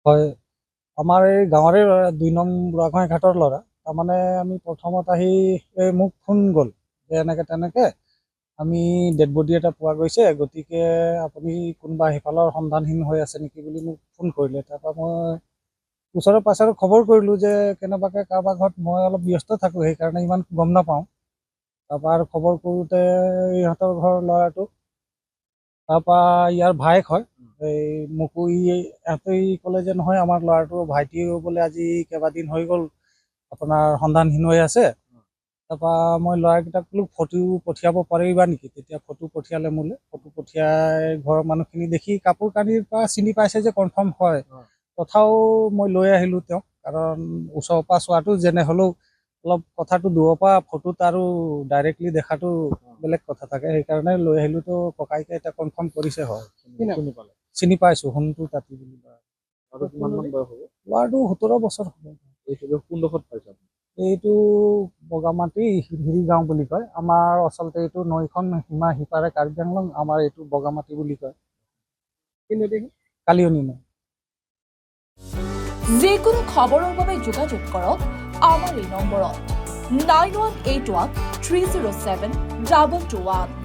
হয়, আমাৰ এই গাঁৱৰে ল'ৰা ২ নং বুঢ়াগোহাঁই ঘাটৰ ল'ৰা। তাৰমানে আমি প্ৰথমত আহি মোক ফোন গ'ল যে এনেকে তেনেকে আমি ডেড বডি এটা পোৱা গৈছে, গতিকে আপুনি কোনোবা সিফালৰ সন্ধানহীন হৈ আছে নেকি বুলি মোক ফোন কৰিলে। তাৰপৰা মই ওচৰে পাছৰে খবৰ কৰিলোঁ যে কেনেবাকৈ কাৰোবাৰ ঘৰত, মই অলপ ব্যস্ত থাকোঁ সেইকাৰণে ইমান গম নাপাওঁ। তাৰপৰা আৰু খবৰ কৰোঁতে ইহঁতৰ ঘৰৰ ল'ৰাটো, তাৰপৰা ইয়াৰ ভায়েক হয়। এই মোকো ইহঁতেই ক'লে যে নহয় আমাৰ ল'ৰাটোৰ ভাইটিও বোলে আজি কেইবাদিন হৈ গ'ল আপোনাৰ সন্ধানহীন হৈ আছে। তাৰপৰা মই ল'ৰাকেইটাক বোলো ফটো পঠিয়াব পাৰিবা নেকি? তেতিয়া ফটো পঠিয়ালে মোলৈ। ফটো পঠিয়াই ঘৰৰ মানুহখিনি দেখি কাপোৰ কানিৰ পৰা চিনি পাইছে যে কনফাৰ্ম হয়। তথাও মই লৈ আহিলোঁ তেওঁক, কাৰণ ওচৰৰ পৰা চোৱাটো যেনে হ'লেও অলপ কথাটো দূৰৰ পৰা ফটোত আৰু ডাইৰেক্টলি দেখাটো বেলেগ কথা থাকে, সেইকাৰণে লৈ আহিলোঁ। তো ককাইকে এতিয়া কনফাৰ্ম কৰিছে হয়, চিনি পাইছোঁ সোণটো তাঁতী বুলি। ল'ৰাটো 17 বছৰ হ'ব। কোনডোখৰত পাইছে? এইটো বগামাটি হিৰি গাঁও বুলি কয়। আমাৰ আচলতে এইটো নৈখন সীমা সিপাৰে কাৰ্বি আংলং, আমাৰ এইটো বগামাটি বুলি কয়। কালিয়নী নৈ। যিকোনো খবৰৰ বাবে যোগাযোগ কৰক আমাৰ এই নম্বৰত 9181 307 2221।